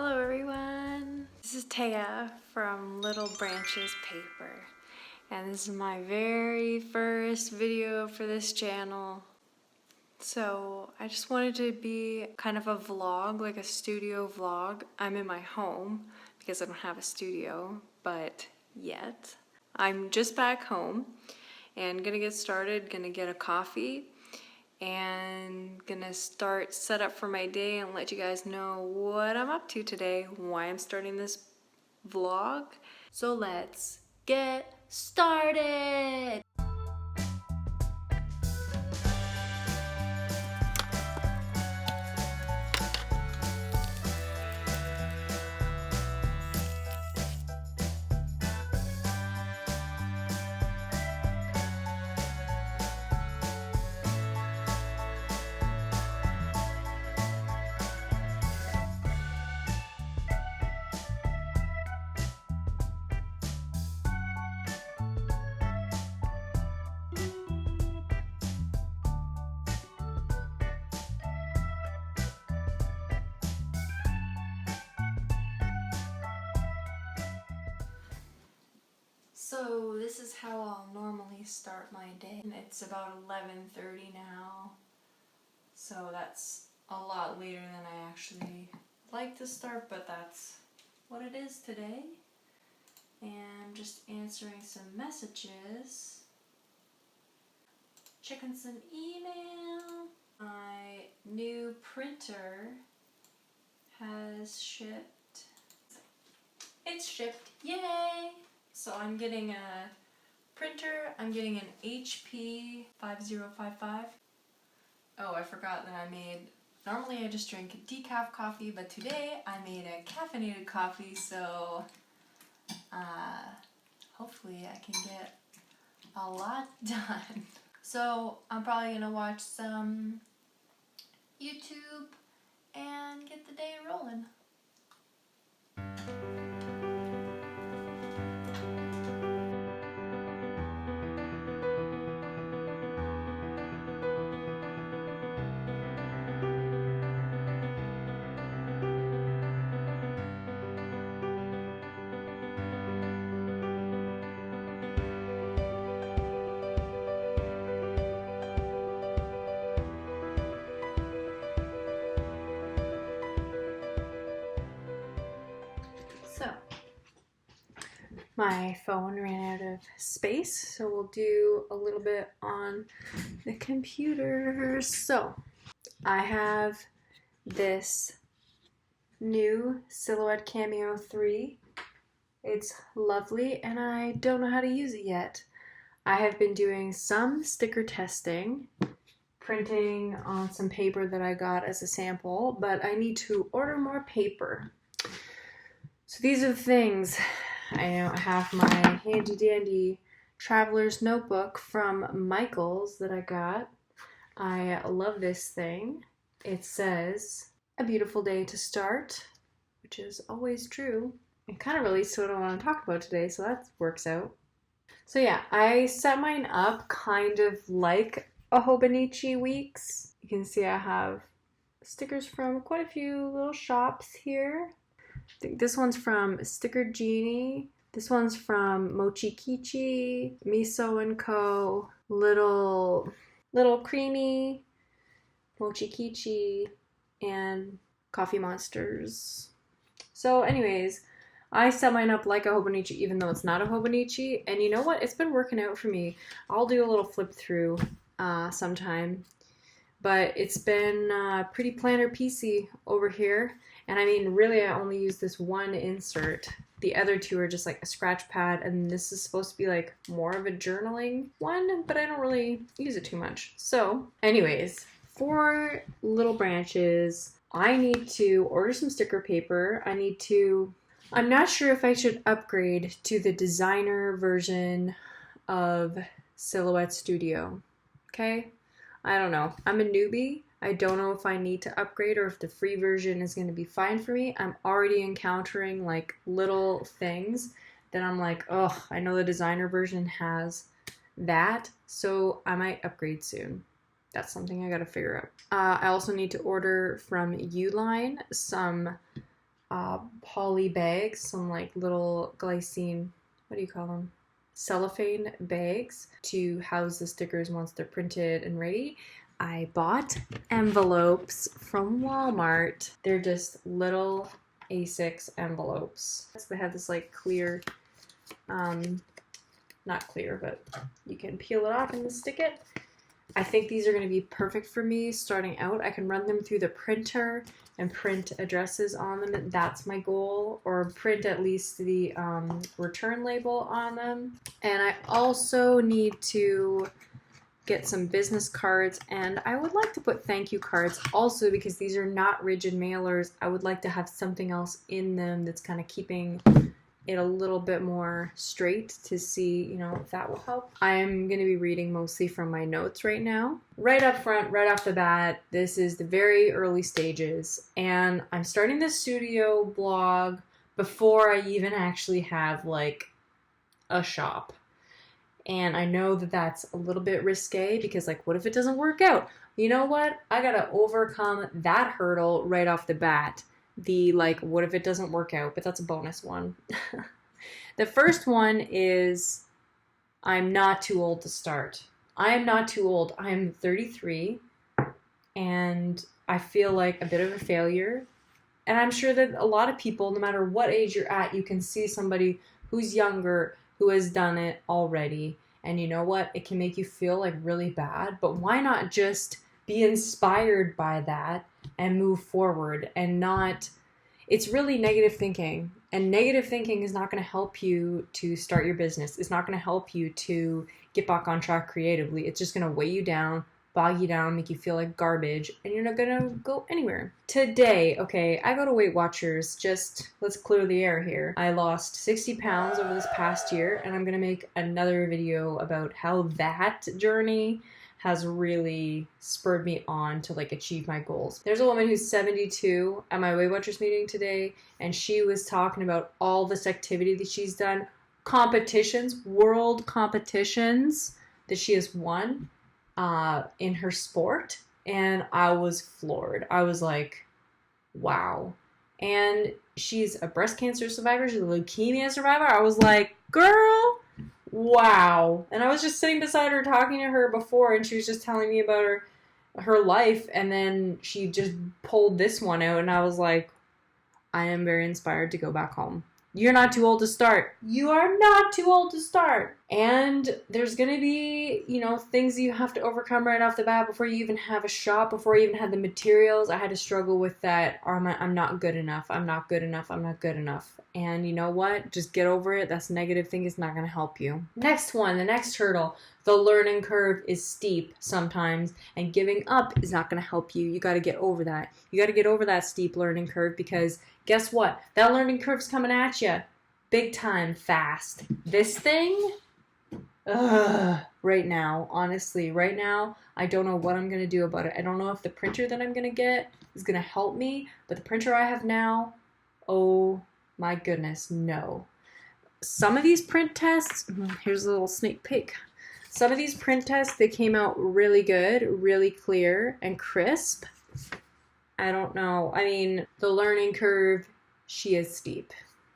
Hello everyone, this is Taya from Little Branches Paper, and this is my very first video for this channel. So I just wanted to be kind of a vlog, like a studio vlog. I'm in my home because I don't have a studio, but yet. I'm just back home and gonna get started, gonna get a coffee, and gonna start set up for my day and let you guys know what I'm up to today, why I'm starting this vlog. So let's get started. So this is how I'll normally start my day. It's about 11:30 now, so that's a lot later than I actually like to start, but that's what it is today. And I'm just answering some messages, checking some email. My new printer has shipped. It's shipped, yay! So I'm getting a printer, I'm getting an HP 5055. Oh, I forgot that normally I just drink decaf coffee, but today I made a caffeinated coffee, so hopefully I can get a lot done. So I'm probably gonna watch some YouTube and get the day rolling. So, my phone ran out of space, so we'll do a little bit on the computer. So, I have this new Silhouette Cameo 3. It's lovely, and I don't know how to use it yet. I have been doing some sticker testing, printing on some paper that I got as a sample, but I need to order more paper. So these are the things. I have my handy dandy traveler's notebook from Michael's that I got. I love this thing. It says, "A beautiful day to start," which is always true. It kind of relates to what I want to talk about today, so that works out. So yeah, I set mine up kind of like a Hobonichi Weeks. You can see I have stickers from quite a few little shops here. I think this one's from Sticker Genie. This one's from Mochi Kichi, Miso & Co, Little Creamy, Mochi Kichi, and Coffee Monsters. So anyways, I set mine up like a Hobonichi even though it's not a Hobonichi, and you know what? It's been working out for me. I'll do a little flip through sometime, but it's been pretty planner piecey over here. And I mean, really, I only use this one insert. The other two are just like a scratch pad, and this is supposed to be like more of a journaling one, but I don't really use it too much. So anyways, for Little Branches, I need to order some sticker paper. I'm not sure if I should upgrade to the designer version of Silhouette Studio. Okay? I don't know. I'm a newbie. I don't know if I need to upgrade or if the free version is going to be fine for me. I'm already encountering like little things that I'm like, oh, I know the designer version has that, so I might upgrade soon. That's something I gotta figure out. I also need to order from Uline some poly bags, some like little glycine, what do you call them? Cellophane bags to house the stickers once they're printed and ready. I bought envelopes from Walmart. They're just little A6 envelopes. They have this like clear, not clear, but you can peel it off and stick it. I think these are going to be perfect for me starting out. I can run them through the printer and print addresses on them. That's my goal, or print at least the return label on them. And I also need to get some business cards, and I would like to put thank you cards also, because these are not rigid mailers. I would like to have something else in them that's kind of keeping it a little bit more straight to see, you know, if that will help. I'm going to be reading mostly from my notes right now. Right up front, right off the bat, this is the very early stages, and I'm starting this studio blog before I even actually have like a shop. And I know that that's a little bit risque, because like, what if it doesn't work out? You know what? I gotta overcome that hurdle right off the bat. The like, what if it doesn't work out? But that's a bonus one. The first one is, I'm not too old to start. I am not too old. I'm 33, and I feel like a bit of a failure. And I'm sure that a lot of people, no matter what age you're at, you can see somebody who's younger who has done it already. And you know what? It can make you feel like really bad, but why not just be inspired by that and move forward and not, it's really negative thinking, and negative thinking is not going to help you to start your business. It's not going to help you to get back on track creatively. It's just going to weigh you down, bog you down, make you feel like garbage, and you're not going to go anywhere. Today, okay, I go to Weight Watchers, just let's clear the air here. I lost 60 pounds over this past year, and I'm going to make another video about how that journey has really spurred me on to like achieve my goals. There's a woman who's 72 at my Weight Watchers meeting today, and she was talking about all this activity that she's done, competitions, world competitions that she has won in her sport, and I was floored. I was like, wow. And she's a breast cancer survivor, she's a leukemia survivor. I was like, girl, wow. And I was just sitting beside her talking to her before, and she was just telling me about her life, and then she just pulled this one out, and I was like, I am very inspired to go back home. You're not too old to start. You are not too old to start. And there's going to be, you know, things you have to overcome right off the bat before you even have a shop, before you even have the materials. I had to struggle with that. I'm not good enough. I'm not good enough. I'm not good enough. And you know what? Just get over it. That's negative thing. It's not going to help you. Next one, the next hurdle. The learning curve is steep sometimes, and giving up is not going to help you. You got to get over that. You got to get over that steep learning curve, because guess what? That learning curve's coming at you big time fast. This thing, right now, honestly, right now, I don't know what I'm going to do about it. I don't know if the printer that I'm going to get is going to help me, but the printer I have now, oh my goodness, no. Some of these print tests, here's a little sneak peek. Some of these print tests, they came out really good, really clear and crisp. I don't know. I mean, the learning curve, she is steep.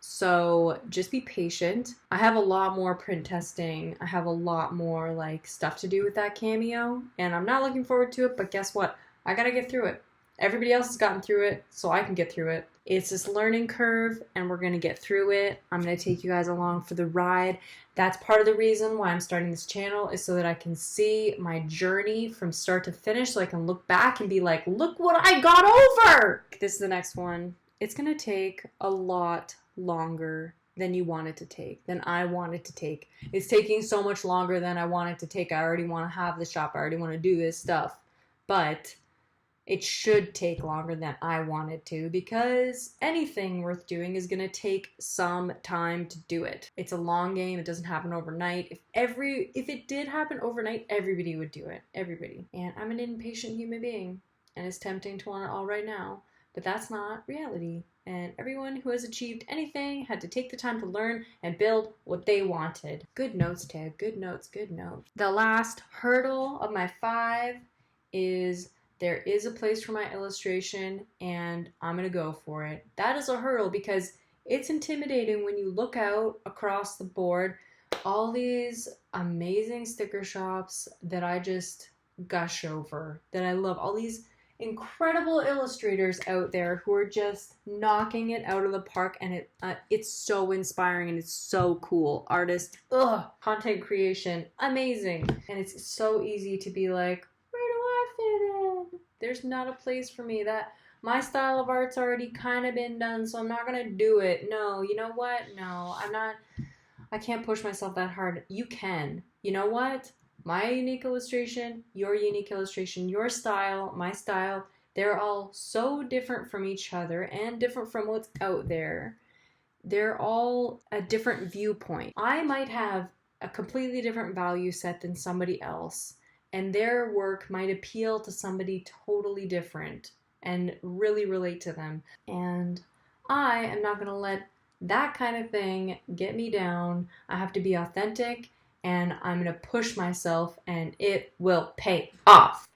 So just be patient. I have a lot more print testing. I have a lot more like stuff to do with that Cameo, and I'm not looking forward to it, but guess what? I gotta get through it. Everybody else has gotten through it, so I can get through it. It's this learning curve, and we're going to get through it. I'm going to take you guys along for the ride. That's part of the reason why I'm starting this channel, is so that I can see my journey from start to finish, so I can look back and be like, look what I got over! This is the next one. It's going to take a lot longer than you want it to take, than I want it to take. It's taking so much longer than I want it to take. I already want to have the shop. I already want to do this stuff. But it should take longer than I want it to, because anything worth doing is going to take some time to do it. It's a long game. It doesn't happen overnight. If it did happen overnight, everybody would do it. Everybody. And I'm an impatient human being, and it's tempting to want it all right now, but that's not reality. And everyone who has achieved anything had to take the time to learn and build what they wanted. Good notes, Ted. Good notes, good notes. The last hurdle of my 5 is there is a place for my illustration and I'm going to go for it. That is a hurdle because it's intimidating when you look out across the board, all these amazing sticker shops that I just gush over, that I love, all these incredible illustrators out there who are just knocking it out of the park, and it's so inspiring and it's so cool. Artists, content creation, amazing. And it's so easy to be like, where do I fit in? There's not a place for me. That my style of art's already kind of been done, so I'm not gonna do it. No, you know what? No, I can't push myself that hard. You can. You know what? My unique illustration, your unique illustration, your style, my style, they're all so different from each other and different from what's out there. They're all a different viewpoint. I might have a completely different value set than somebody else, and their work might appeal to somebody totally different and really relate to them. And I am not going to let that kind of thing get me down. I have to be authentic, and I'm going to push myself, and it will pay off.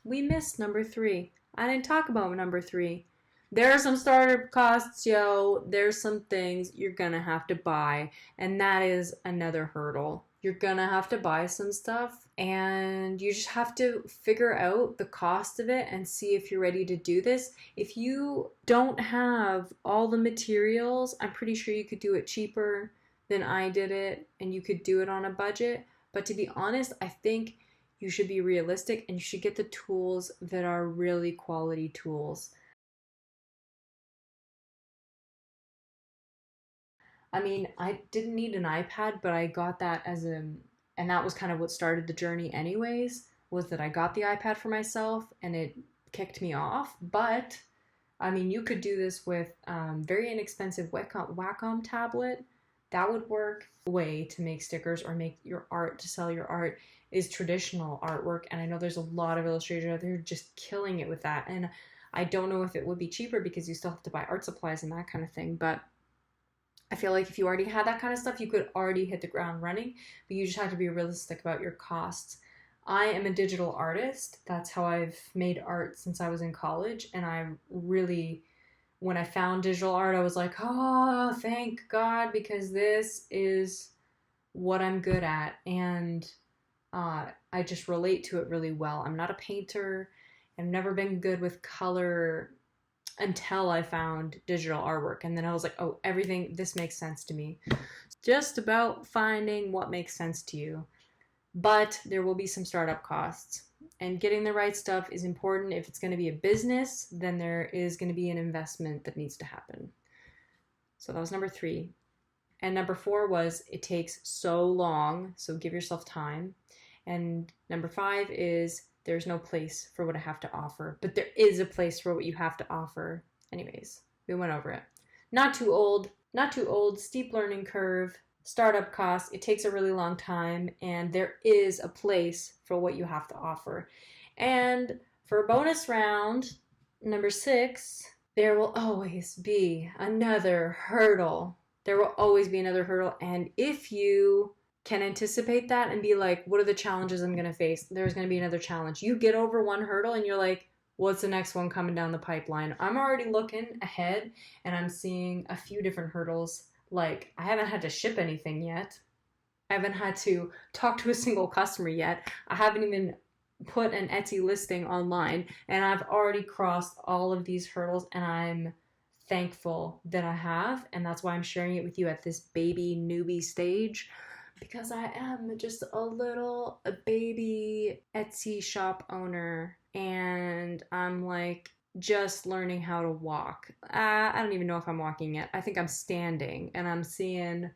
We missed number 3. I didn't talk about number 3. There are some startup costs, yo. There's some things you're going to have to buy, and that is another hurdle. You're going to have to buy some stuff, and you just have to figure out the cost of it and see if you're ready to do this. If you don't have all the materials, I'm pretty sure you could do it cheaper than I did it, and you could do it on a budget. But to be honest, I think you should be realistic and you should get the tools that are really quality tools. I mean, I didn't need an iPad, but I got that and that was kind of what started the journey anyways, was that I got the iPad for myself and it kicked me off. But I mean, you could do this with very inexpensive Wacom tablet. That would work. The way to make stickers or make your art, to sell your art, is traditional artwork. And I know there's a lot of illustrators out there just killing it with that. And I don't know if it would be cheaper because you still have to buy art supplies and that kind of thing. But I feel like if you already had that kind of stuff, you could already hit the ground running. But you just have to be realistic about your costs. I am a digital artist. That's how I've made art since I was in college. And I really, when I found digital art, I was like, oh, thank God, because this is what I'm good at. And I just relate to it really well. I'm not a painter. I've never been good with color until I found digital artwork. And then I was like, oh, this makes sense to me. It's just about finding what makes sense to you. But there will be some startup costs. And getting the right stuff is important. If it's going to be a business, then there is going to be an investment that needs to happen. So that was number 3. And number 4 was, it takes so long, so give yourself time. And number 5 is, there's no place for what I have to offer. But there is a place for what you have to offer. Anyways, we went over it. Not too old, steep learning curve, startup costs, it takes a really long time, and there is a place for what you have to offer. And for bonus round, number 6, there will always be another hurdle. There will always be another hurdle, and if you can anticipate that and be like, what are the challenges I'm going to face? There's going to be another challenge. You get over one hurdle and you're like, what's the next one coming down the pipeline? I'm already looking ahead and I'm seeing a few different hurdles. Like, I haven't had to ship anything yet. I haven't had to talk to a single customer yet. I haven't even put an Etsy listing online, and I've already crossed all of these hurdles, and I'm thankful that I have, and that's why I'm sharing it with you at this baby newbie stage, because I am just a baby Etsy shop owner, and I'm like just learning how to walk. I don't even know if I'm walking yet. I think I'm standing, and I'm seeing,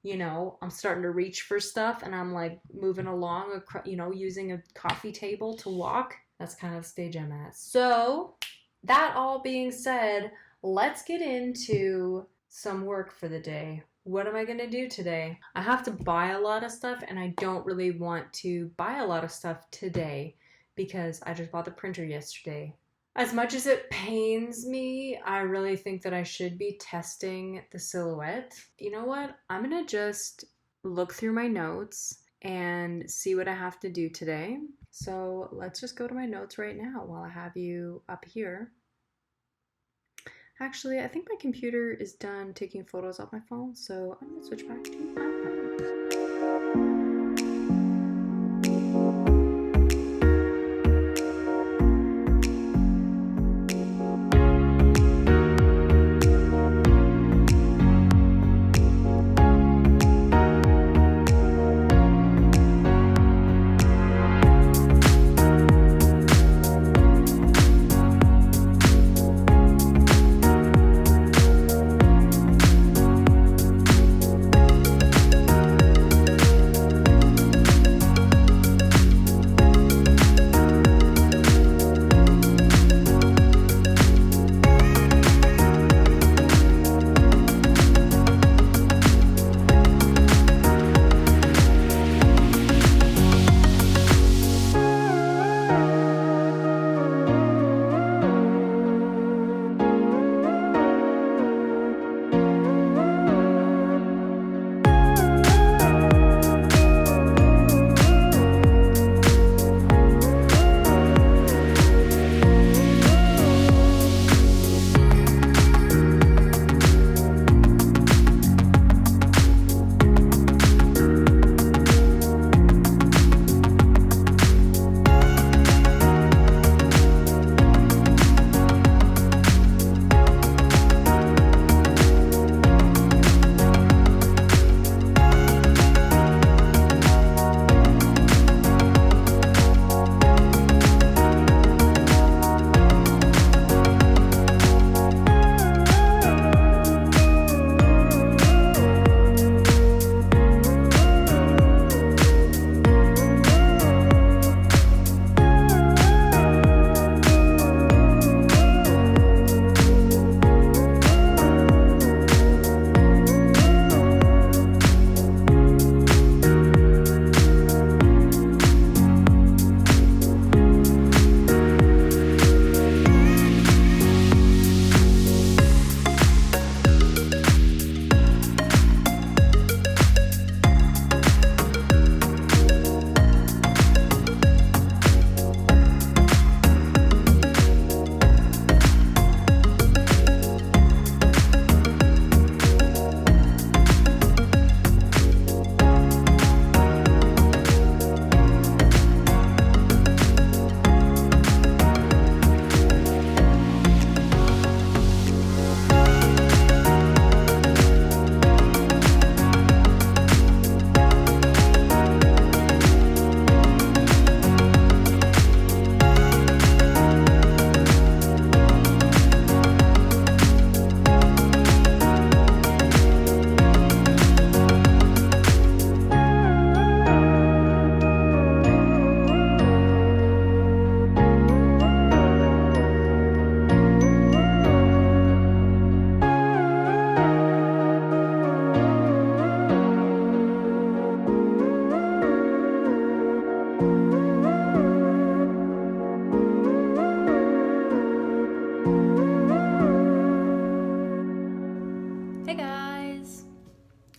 I'm starting to reach for stuff, and I'm like moving along, using a coffee table to walk. That's kind of the stage I'm at. So that all being said, let's get into some work for the day. What am I going to do today? I have to buy a lot of stuff, and I don't really want to buy a lot of stuff today because I just bought the printer yesterday. As much as it pains me, I really think that I should be testing the silhouette. You know what? I'm going to just look through my notes and see what I have to do today. So let's just go to my notes right now while I have you up here. Actually, I think my computer is done taking photos off my phone, so I'm gonna switch back to my phone.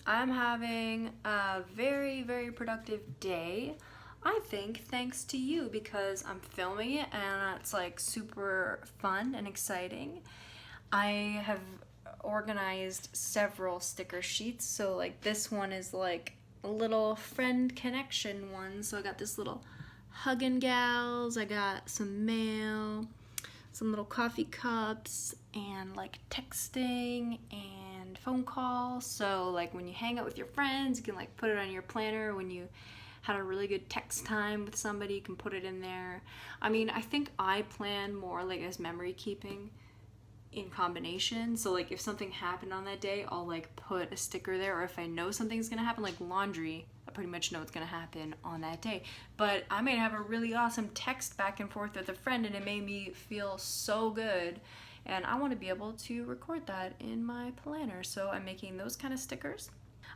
I'm having a very, very productive day. I think thanks to you because I'm filming it and it's like super fun and exciting. I have organized several sticker sheets. So like this one is like a little friend connection one. So I got this little huggin' gals. I got some mail, some little coffee cups, and like texting and phone calls. So like when you hang out with your friends, you can like put it on your planner. When you had a really good text time with somebody, you can put it in there. I mean, I think I plan more like as memory keeping in combination. So like if something happened on that day, I'll like put a sticker there, or if I know something's gonna happen, like laundry, I pretty much know it's gonna happen on that day. But I may have a really awesome text back and forth with a friend and it made me feel so good, and I want to be able to record that in my planner. So I'm making those kind of stickers.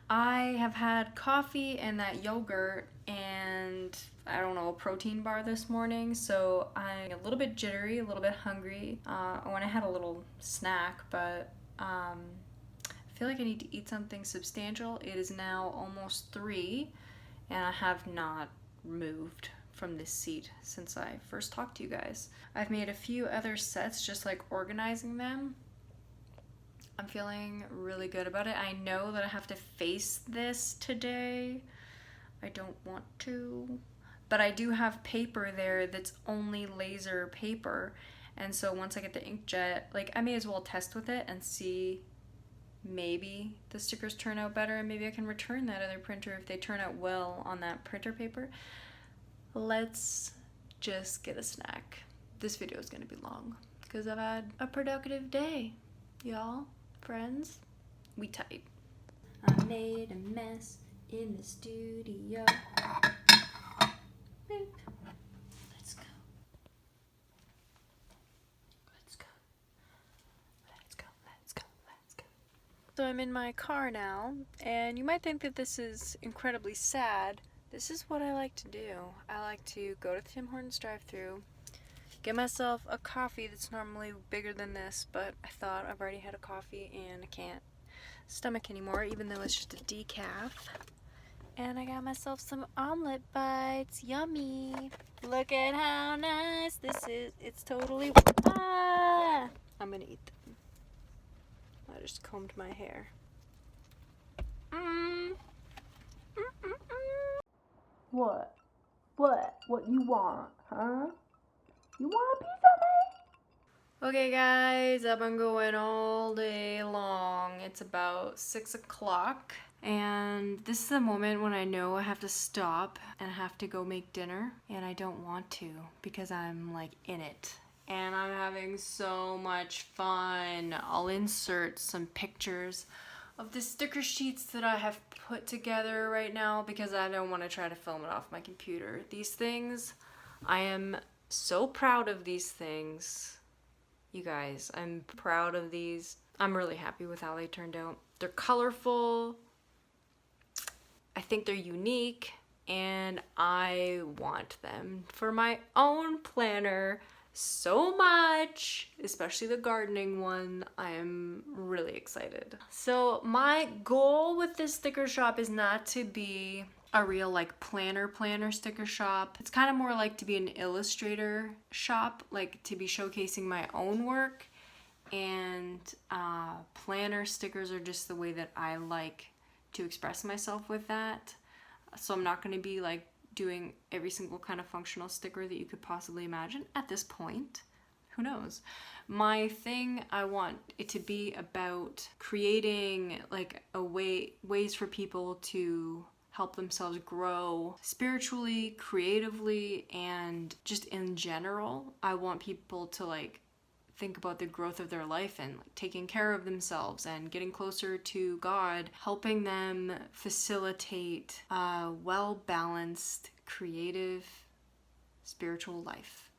I have had coffee and that yogurt and I don't know, a protein bar this morning, so I'm a little bit jittery, a little bit hungry. I went and had a little snack, but I feel like I need to eat something substantial. It is now almost 3 and I have not moved from this seat since I first talked to you guys. I've made a few other sets, just like organizing them. I'm feeling really good about it. I know that I have to face this today. I don't want to, but I do have paper there that's only laser paper. And so once I get the inkjet, like, I may as well test with it and see maybe the stickers turn out better, and maybe I can return that other printer if they turn out well on that printer paper. Let's just get a snack. This video is gonna be long because I've had a productive day. Y'all, friends, we tight. I made a mess in the studio. Boop. Let's go. Let's go. Let's go. Let's go. Let's go. So I'm in my car now, and you might think that this is incredibly sad. This is what I like to do. I like to go to the Tim Hortons drive-thru, get myself a coffee that's normally bigger than this, but I thought I've already had a coffee and I can't stomach anymore, even though it's just a decaf. And I got myself some omelet bites. Yummy. Look at how nice this is. It's totally... Ah! I'm gonna eat them. I just combed my hair. What? What you want, huh? You want a piece of me? Okay guys, I've been going all day long. It's about 6 o'clock. And this is the moment when I know I have to stop and I have to go make dinner. And I don't want to because I'm like in it. And I'm having so much fun. I'll insert some pictures of the sticker sheets that I have put together right now because I don't want to try to film it off my computer. These things, I am so proud of these things. You guys, I'm proud of these. I'm really happy with how they turned out. They're colorful. I think they're unique, and I want them for my own planner so much, especially the gardening one. I am really excited. So my goal with this sticker shop is not to be a real like planner sticker shop. It's kind of more like to be an Illustrator shop, like to be showcasing my own work, and planner stickers are just the way that I like to express myself with that. So I'm not going to be like doing every single kind of functional sticker that you could possibly imagine at this point. Who knows? My thing, I want it to be about creating like ways for people to help themselves grow spiritually, creatively, and just in general. I want people to like think about the growth of their life and like, taking care of themselves and getting closer to God, helping them facilitate a well-balanced, creative, spiritual life.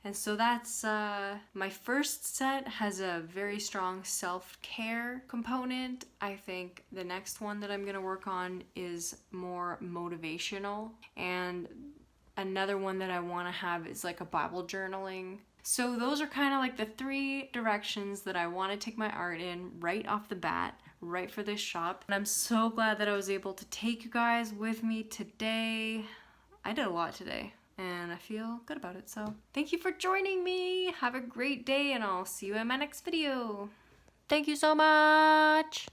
And so that's my first set has a very strong self-care component. I think the next one that I'm gonna work on is more motivational, and another one that I want to have is like a Bible journaling. So those are kind of like the 3 directions that I want to take my art in right off the bat, right for this shop. And I'm so glad that I was able to take you guys with me today. I did a lot today and I feel good about it. So thank you for joining me. Have a great day and I'll see you in my next video. Thank you so much.